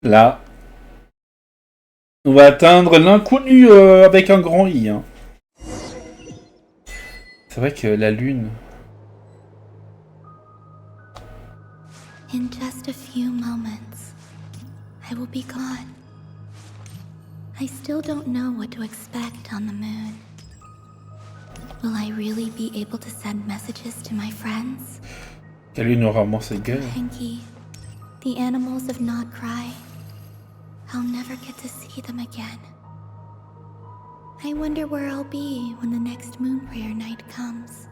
Là, on va atteindre l'inconnu avec un grand I. Hein. C'est vrai que la lune... In just a few moments, I will be gone. I still don't know what to expect on the moon. Will I really be able to send messages to my friends? La lune aura moins ses gueules. Hanky, the animals of Not Cry. I'll never get to see them again. I wonder where I'll be when the next moon prayer night comes.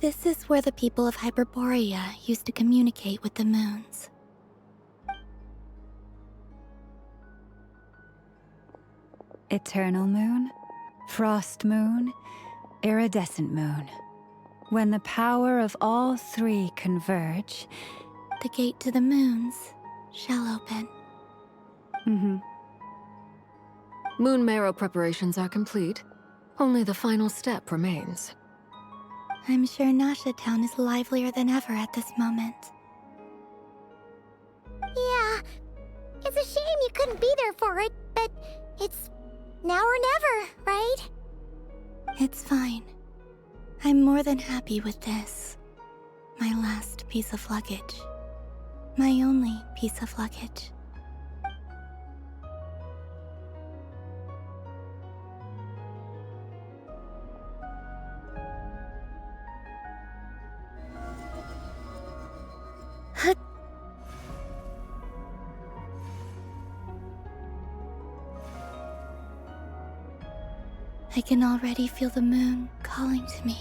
This is where the people of Hyperborea used to communicate with the moons. Eternal moon, frost moon, iridescent moon. When the power of all three converge, the gate to the moons shall open. Moon marrow preparations are complete. Only the final step remains. I'm sure Nasha Town is livelier than ever at this moment. Yeah, it's a shame you couldn't be there for it, but it's now or never, right? It's fine. I'm more than happy with this. My last piece of luggage. My only piece of luggage. I can already feel the moon calling to me.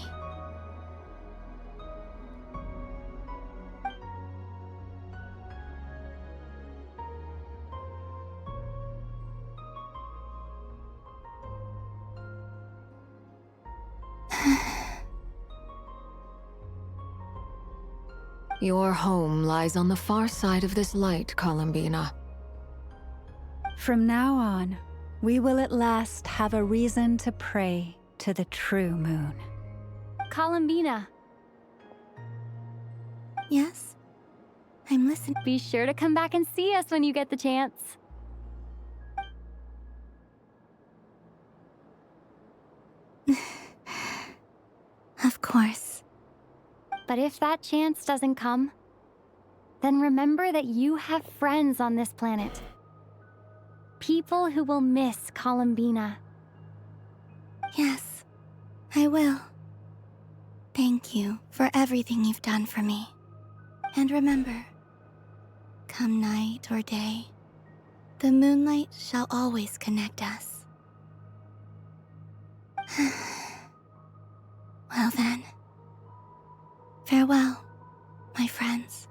Your home lies on the far side of this light, Columbina. From now on, we will at last have a reason to pray to the true moon. Columbina. Yes? I'm listening. Be sure to come back and see us when you get the chance. Of course. But if that chance doesn't come, then remember that you have friends on this planet. People who will miss Columbina. Yes, I will. Thank you for everything you've done for me. And remember, come night or day, the moonlight shall always connect us. Well then, farewell, my friends.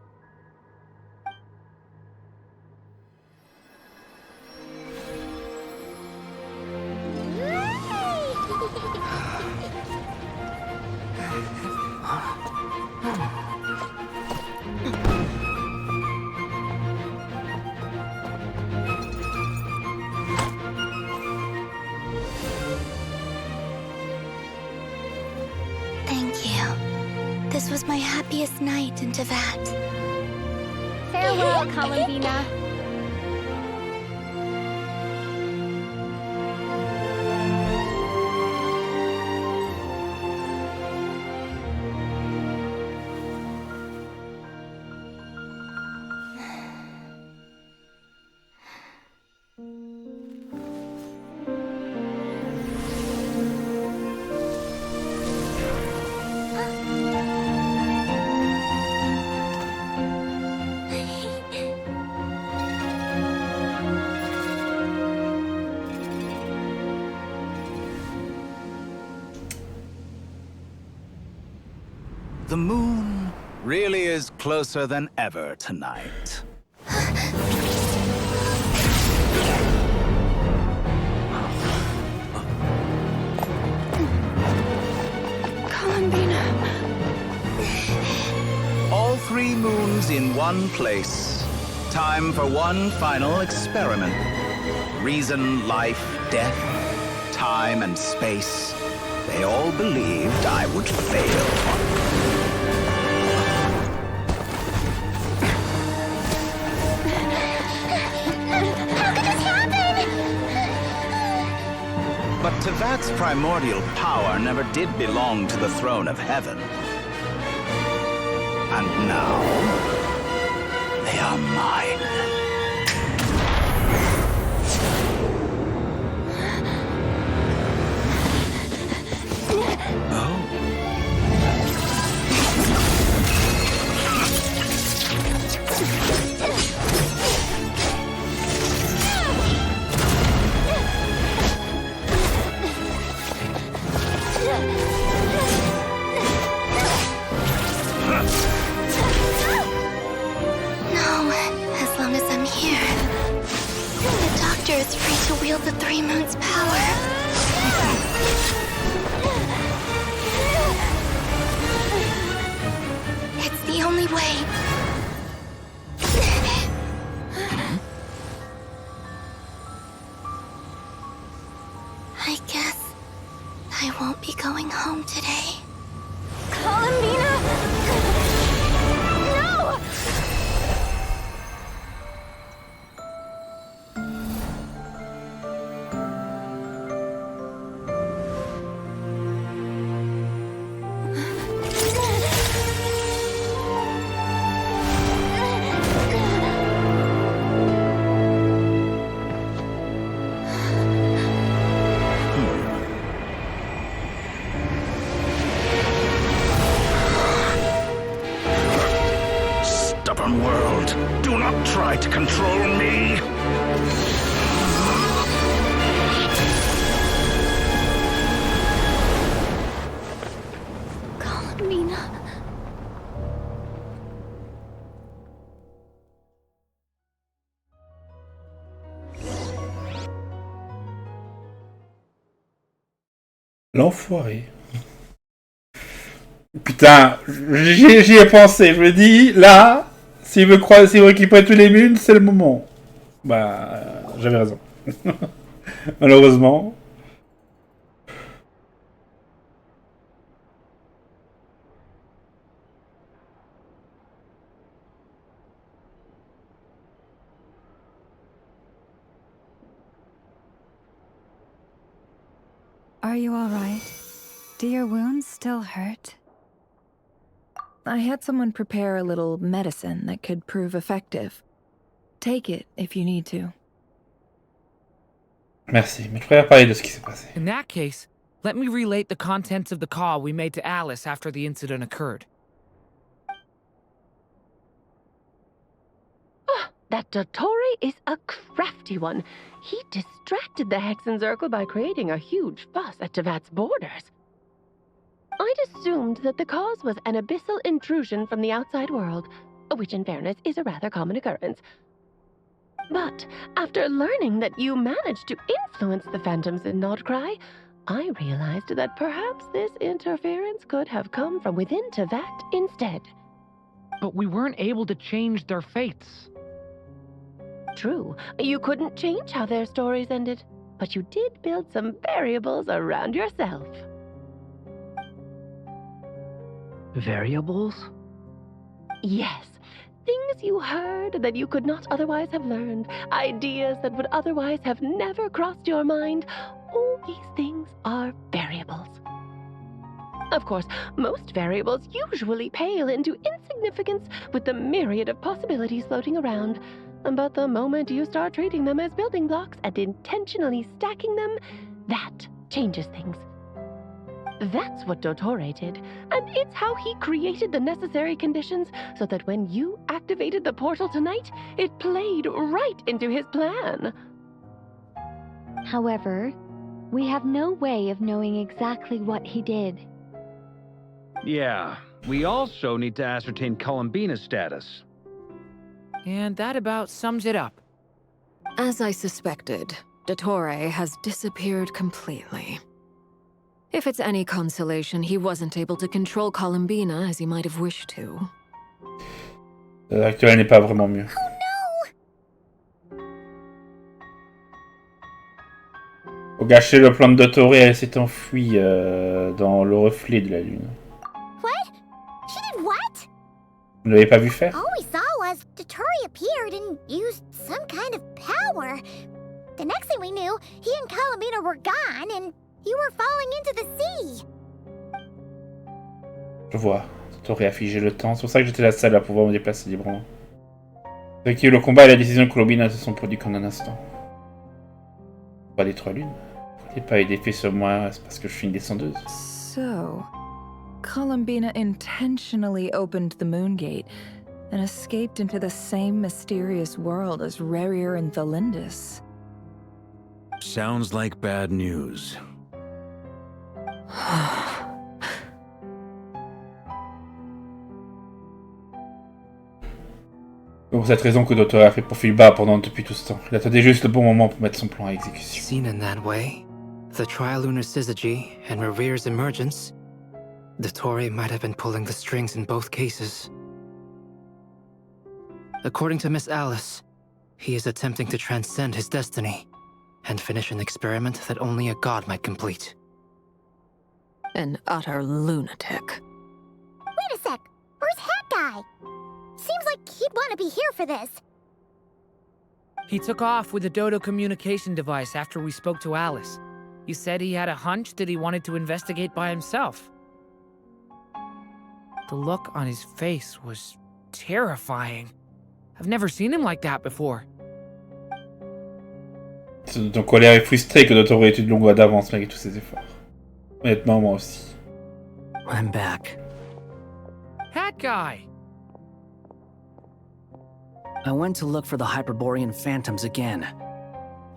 Thank you. This was my happiest night in Teyvat. Farewell, Columbina. The moon really is closer than ever tonight. Columbina. All three moons in one place. Time for one final experiment. Reason, life, death, time and space. They all believed I would fail. But Tevat's primordial power never did belong to the throne of heaven. And now, they are mine. Is free to wield the Three Moons' power. It's the only way. I guess I won't be going home today. Columbina! No! World, do not try to control me. Columbina. L'enfoiré. Putain, j'y ai pensé. Je me dis, là, s'il veut récupérer tous les mules, c'est le moment. Bah, j'avais raison. Malheureusement. Are you all right? Do your wounds still hurt? I had someone prepare a little medicine that could prove effective. Take it if you need to. Merci, mais je préfère parler de ce qui s'est passé. In that case, let me relate the contents of the call we made to Alice after the incident occurred. That Dottore is a crafty one. He distracted the Hexenzirkel by creating a huge fuss at Tevat's borders. I'd assumed that the cause was an abyssal intrusion from the outside world, which in fairness is a rather common occurrence. But after learning that you managed to influence the phantoms in Nordcry, I realized that perhaps this interference could have come from within Tevat instead. But we weren't able to change their fates. True, you couldn't change how their stories ended, but you did build some variables around yourself. Variables? Yes. Things you heard that you could not otherwise have learned. Ideas that would otherwise have never crossed your mind. All these things are variables. Of course, most variables usually pale into insignificance with the myriad of possibilities floating around. But the moment you start treating them as building blocks and intentionally stacking them, that changes things. That's what Dottore did, and it's how he created the necessary conditions so that when you activated the portal tonight, it played right into his plan. However, we have no way of knowing exactly what he did. Yeah, we also need to ascertain Columbina's status. And that about sums it up. As I suspected, Dottore has disappeared completely. If it's any consolation, he wasn't able to control Columbina as he might have wished to. L'actuel n'est pas vraiment mieux. Oh no! Faut Pour gâcher le plan de Dottore, elle s'est enfuie dans le reflet de la lune. What? She did what? Vous ne l'avez pas vu faire? All we saw was Dottore appeared and used some kind of power. The next thing we knew, he and Columbina were gone and you were falling into the sea. Je vois. Dottore a figé le temps. C'est pour ça que j'étais la seule à pouvoir me déplacer librement. Avec qui le combat et la décision de Columbina se sont produits qu'en un instant. Pas des trois lunes. Vous n'avez pas eu d'effet sur moi, c'est parce que je suis une descendeuse. So, Columbina intentionally opened the moon gate and escaped into the same mysterious world as Rerir and Thalindis. Sounds like bad news. C'est pour cette raison que Dottore a fait profil bas depuis tout ce temps. Il attendait juste le bon moment pour mettre son plan à exécution. Seen in that way, the trilunar syzygy and Rerir's emergence, Dottore might have been pulling the strings in both cases. According to Miss Alice, he is attempting to transcend his destiny and finish an experiment that only a god might complete. An utter lunatic. Wait a sec, where's Hat Guy? Seems like he'd want to be here for this. He took off with the Dodo communication device after we spoke to Alice. He said he had a hunch that he wanted to investigate by himself. The look on his face was terrifying. I've never seen him like that before. C'est ton colère est frustré que Dottore ait eu de longue voie d'avance malgré tous ses efforts. Honnêtement, moi aussi. I'm back. Hat Guy! I went to look for the Hyperborean phantoms again.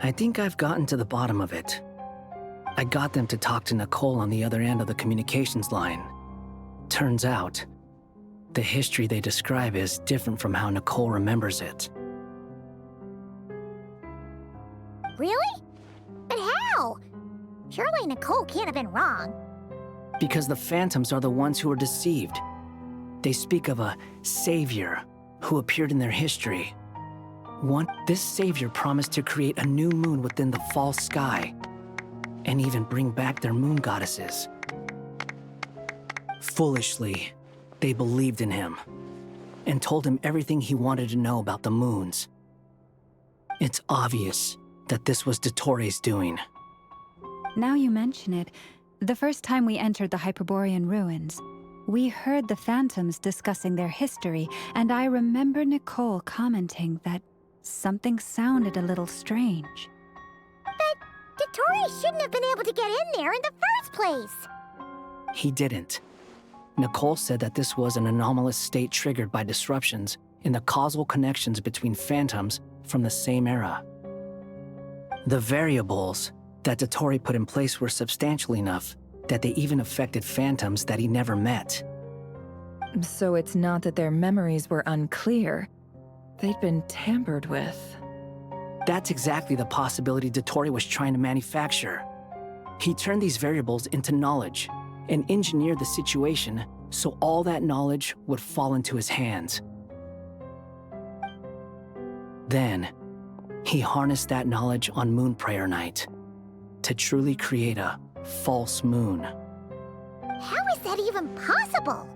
I think I've gotten to the bottom of it. I got them to talk to Nicole on the other end of the communications line. Turns out, the history they describe is different from how Nicole remembers it. Really? But how? Surely Nicole can't have been wrong. Because the phantoms are the ones who are deceived. They speak of a savior who appeared in their history. This savior promised to create a new moon within the false sky, and even bring back their moon goddesses. Foolishly, they believed in him, and told him everything he wanted to know about the moons. It's obvious that this was Dottore's doing. Now you mention it, the first time we entered the Hyperborean ruins, we heard the phantoms discussing their history, and I remember Nicole commenting that something sounded a little strange. But Dottore shouldn't have been able to get in there in the first place. He didn't. Nicole said that this was an anomalous state triggered by disruptions in the causal connections between phantoms from the same era. The variables that Dottore put in place were substantial enough that they even affected phantoms that he never met. So it's not that their memories were unclear. They'd been tampered with. That's exactly the possibility Dottore was trying to manufacture. He turned these variables into knowledge and engineered the situation so all that knowledge would fall into his hands. Then, he harnessed that knowledge on Moon Prayer Night to truly create a false moon. How is that even possible?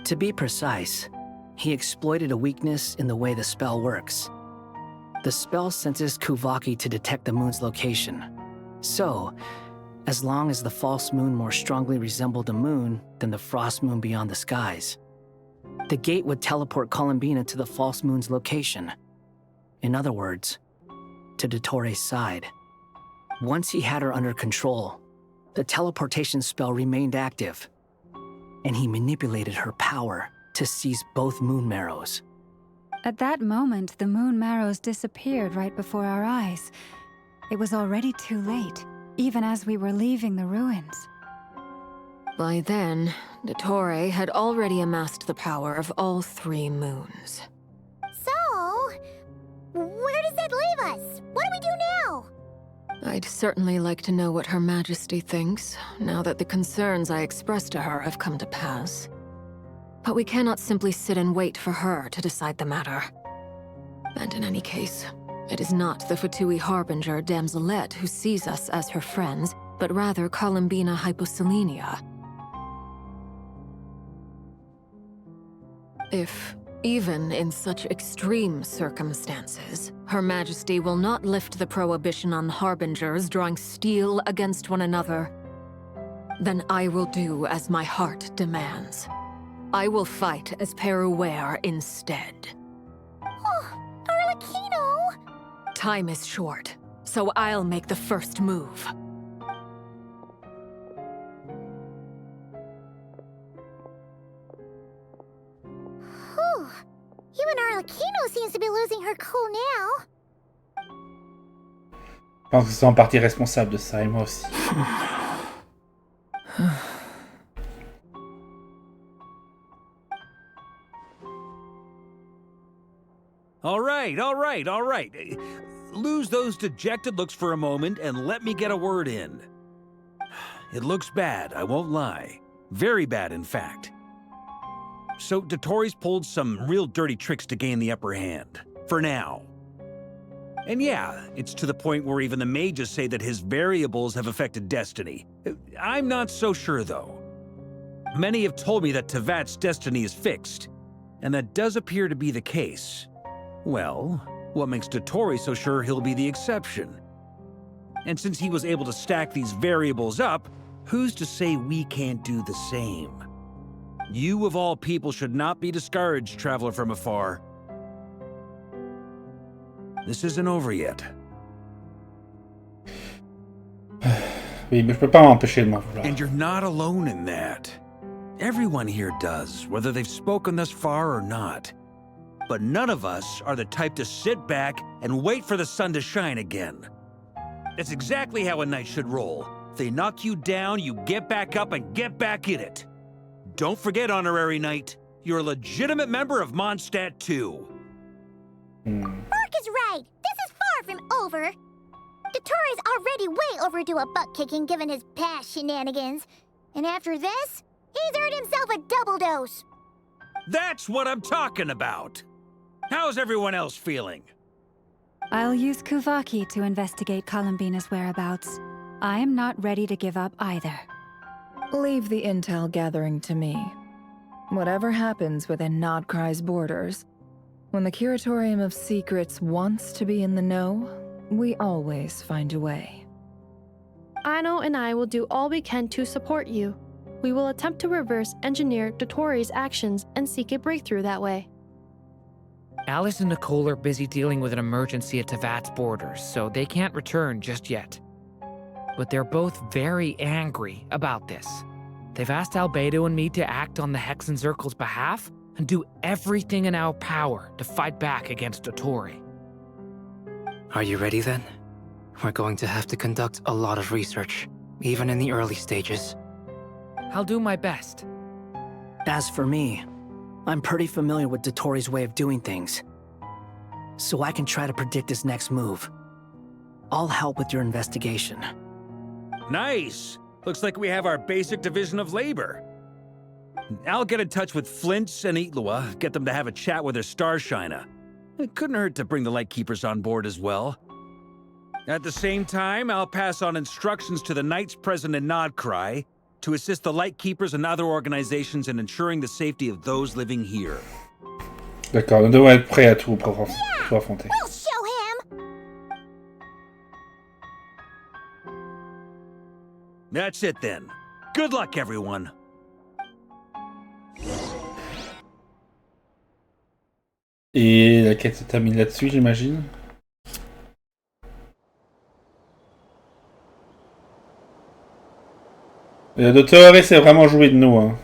To be precise, he exploited a weakness in the way the spell works. The spell senses Kuvaki to detect the moon's location. So, as long as the false moon more strongly resembled the moon than the frost moon beyond the skies, the gate would teleport Columbina to the false moon's location. In other words, to Dottore's side. Once he had her under control, the teleportation spell remained active, and he manipulated her power to seize both moon marrows. At that moment, the moon marrows disappeared right before our eyes. It was already too late, even as we were leaving the ruins. By then, Dottore had already amassed the power of all three moons. So, where does that leave us? What do we do now? I'd certainly like to know what Her Majesty thinks, now that the concerns I expressed to her have come to pass. But we cannot simply sit and wait for her to decide the matter. And in any case, It is not the Fatui Harbinger Damselette who sees us as her friends, but rather Columbina Hyposelenia. If, even in such extreme circumstances, Her Majesty will not lift the prohibition on Harbingers drawing steel against one another, then I will do as my heart demands. I will fight as Peruware instead. Oh, Arlecchino! Time is short, so I'll make the first move. Whew. Even Arlecchino seems to be losing her cool now. Je pense que c'est en partie responsable de ça, et moi aussi. All right. Lose those dejected looks for a moment and let me get a word in. It looks bad, I won't lie. Very bad, in fact. So Dotori's pulled some real dirty tricks to gain the upper hand. For now. And yeah, it's to the point where even the mages say that his variables have affected destiny. I'm not so sure, though. Many have told me that Tevat's destiny is fixed, and that does appear to be the case. Well, what makes Dotori so sure he'll be the exception? And since he was able to stack these variables up, who's to say we can't do the same? You of all people should not be discouraged, traveler from afar. This isn't over yet. Oui, mais je peux pas m'empêcher de m'en vouloir. And you're not alone in that. Everyone here does, whether they've spoken thus far or not. But none of us are the type to sit back and wait for the sun to shine again. That's exactly how a knight should roll. If they knock you down, you get back up and get back in it. Don't forget, Honorary Knight, you're a legitimate member of Mondstadt too. Mark is right. This is far from over. Dotori's already way overdue a butt-kicking given his past shenanigans. And after this, he's earned himself a double dose. That's what I'm talking about. How's everyone else feeling? I'll use Kuvaki to investigate Columbina's whereabouts. I am not ready to give up either. Leave the intel gathering to me. Whatever happens within Nodcry's borders, when the Curatorium of Secrets wants to be in the know, we always find a way. Aino and I will do all we can to support you. We will attempt to reverse engineer Dotori's actions and seek a breakthrough that way. Alice and Nicole are busy dealing with an emergency at Tevat's borders, so they can't return just yet. But they're both very angry about this. They've asked Albedo and me to act on the Hexen Circle's behalf and do everything in our power to fight back against Dotori. Are you ready then? We're going to have to conduct a lot of research, even in the early stages. I'll do my best. As for me, I'm pretty familiar with Dotori's way of doing things, so I can try to predict his next move. I'll help with your investigation. Nice! Looks like we have our basic division of labor. I'll get in touch with Flints and Itlua, get them to have a chat with their Starshiner. It couldn't hurt to bring the Lightkeepers on board as well. At the same time, I'll pass on instructions to the Knights present in Nodcry to assist the Lightkeepers and other organizations in ensuring the safety of those living here. D'accord, on devrait être prêt à tout pour affronter. We'll show him! That's it then. Good luck, everyone. Et la quête se termine là-dessus, j'imagine. Le Docteur s'est vraiment joué de nous, hein.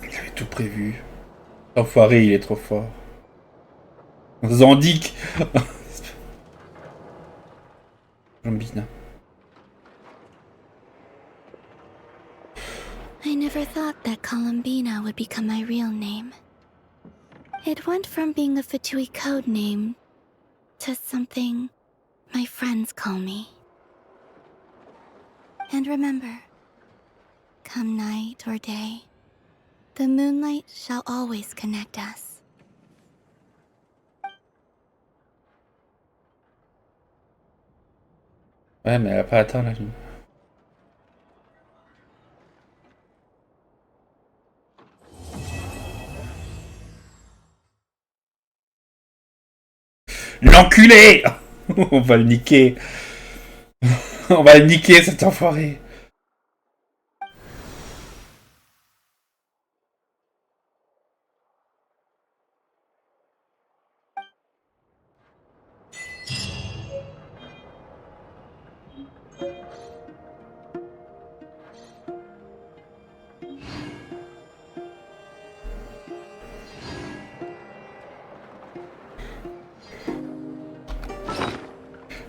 Il avait tout prévu. L'enfoiré, il est trop fort. Zandik. Columbina. I never thought that Columbina would become my real name. It went from being a Fatui code name to something my friends call me. And remember, come night or day, the moonlight shall always connect us. Ouais, mais elle a pas atteint la lune. L'enculé. On va le niquer. On va le niquer, cet enfoiré.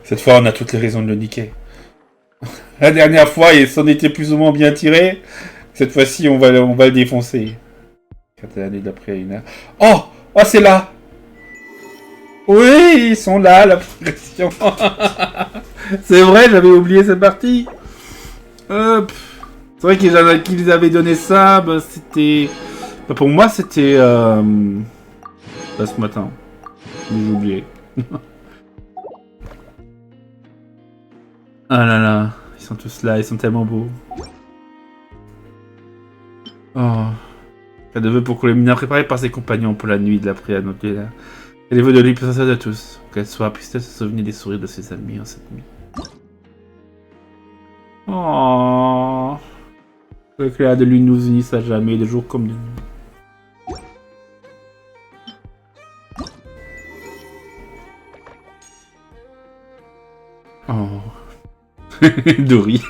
Cette fois, on a toutes les raisons de le niquer. La dernière fois, il s'en était plus ou moins bien tiré. Cette fois-ci, on va le défoncer. 4 années d'après une heure. Oh! Oh, c'est là! Oui, ils sont là, la progression. C'est vrai, j'avais oublié cette partie. C'est vrai qu'ils avaient donné ça. Bah, c'était... Bah, pour moi, c'était... Bah, ce matin. J'ai oublié. Ah là là, ils sont tous là, ils sont tellement beaux. Oh. Cas de vœux pour Columbina, préparé par ses compagnons pour la nuit de la prière nocturne. Et les vœux de lui pour de tous. Qu'elle soit puisse-t-elle se souvenir des sourires de ses amis en cette nuit. Oh. Que l'éclair de lune nous unisse à jamais, de jour comme de nuit. Oh. Dory.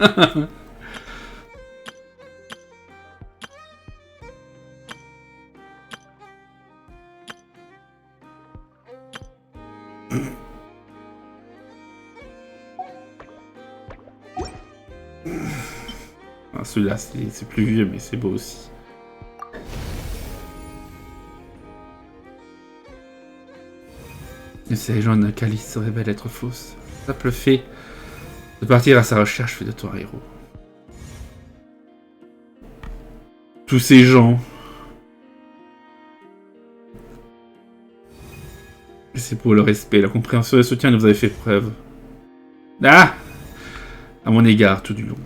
Ah, celui-là, c'est plus vieux, mais c'est beau aussi. Et ces légendes d'un calice se révèlent être fausses. Simple fait de partir à sa recherche fait de toi un héros. Tous ces gens. C'est pour le respect, la compréhension et le soutien dont vous avez fait preuve. Ah! À mon égard, tout du long.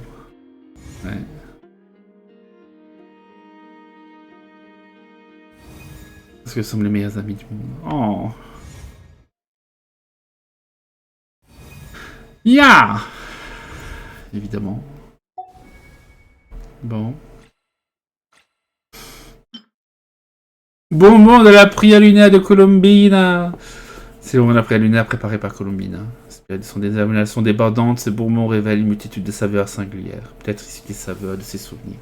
Ouais. Parce que nous sommes les meilleurs amis du monde. Oh! Ya! Évidemment. Bon. Bon moment de la prière lunaire de Columbina. C'est le moment de la prière lunaire préparée par Columbina. Elles sont des émanations débordantes, ces beaux mots révèlent une multitude de saveurs singulières. Peut-être ici les saveurs de ses souvenirs.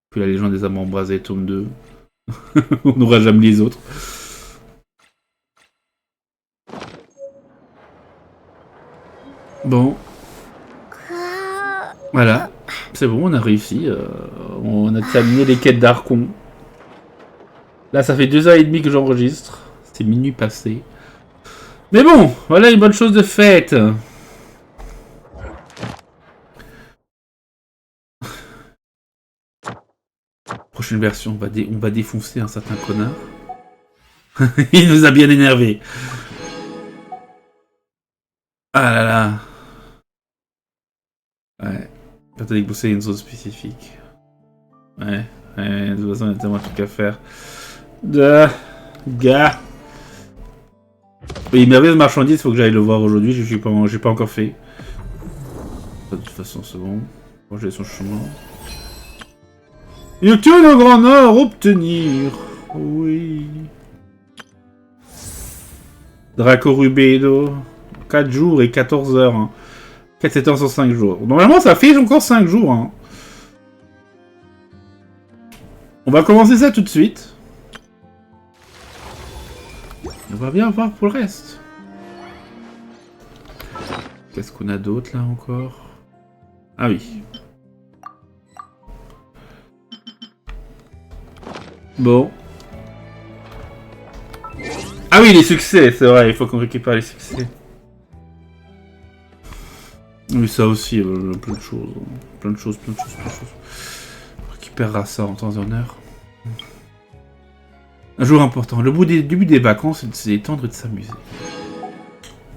Puis la légende des amants embrasés, tome 2. On n'aura jamais les autres. Bon. Voilà. C'est bon, on a réussi. On a terminé les quêtes d'Archon. Là, ça fait 2h30 que j'enregistre. C'est minuit passé. Mais bon, voilà une bonne chose de faite. Prochaine version, on va défoncer un certain connard. Il nous a bien énervé. Ah là là. Ouais. Peut-être que bosser une zone spécifique. Ouais. De toute façon, il y a tellement de trucs à faire. Gars. Oui, merveilleuse marchandise, faut que j'aille le voir aujourd'hui, j'ai pas encore fait. De toute façon, c'est bon. Bon, j'ai son chemin. YouTube au Grand Nord, obtenir. Oui. Draco Rubedo. 4 jours et 14 heures. Hein. 4-7 heures sur 5 jours. Normalement, ça fait encore 5 jours. Hein. On va commencer ça tout de suite. On va bien voir pour le reste. Qu'est-ce qu'on a d'autre là encore? Ah oui. Bon. Ah oui, les succès, c'est vrai, il faut qu'on récupère les succès. Oui, ça aussi, plein de choses. Plein de choses. récupérera ça en temps et en heure. Un jour important. Le début des vacances, c'est de se détendre et de s'amuser.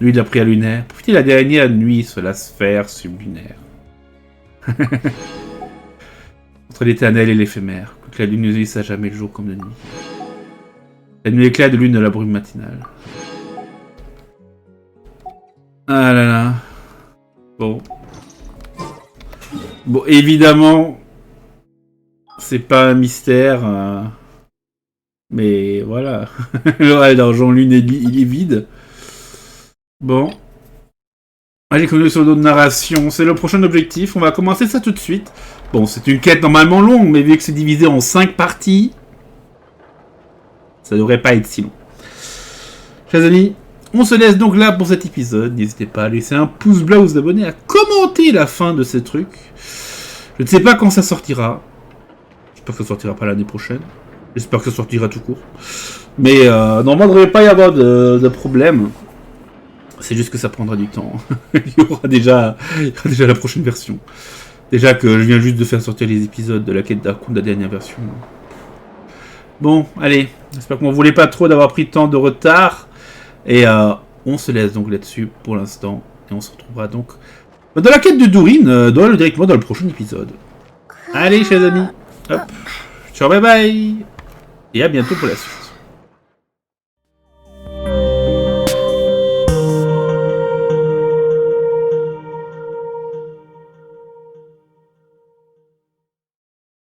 Nuit de la prière lunaire. Profitez de la dernière nuit sur la sphère sublunaire. Entre l'éternel et l'éphémère. Que la lune ne glisse à jamais le jour comme de nuit. La nuit éclaire de lune de la brume matinale. Ah là là. Bon. Bon, évidemment, c'est pas un mystère. Mais voilà. Ouais, l'argent lune, il est vide. Bon. Allez, comme sur notre narration, c'est le prochain objectif. On va commencer ça tout de suite. Bon, c'est une quête normalement longue, mais vu que c'est divisé en 5 parties, ça devrait pas être si long. Chers amis, on se laisse donc là pour cet épisode. N'hésitez pas à laisser un pouce bleu, vous abonner, à commenter la fin de ces trucs. Je ne sais pas quand ça sortira. J'espère que ça sortira pas l'année prochaine. J'espère que ça sortira tout court. Mais normalement, il ne devrait pas y avoir de problème. C'est juste que ça prendra du temps. il y aura déjà la prochaine version. Déjà que je viens juste de faire sortir les épisodes de la quête d'Arcoun de la dernière version. Bon, allez. J'espère que vous ne voulez pas trop d'avoir pris tant de retard. Et on se laisse donc là-dessus pour l'instant. Et on se retrouvera donc dans la quête de Dorine, directement dans le prochain épisode. Allez, chers amis. Hop. Ciao, bye bye. Et à bientôt pour la suite.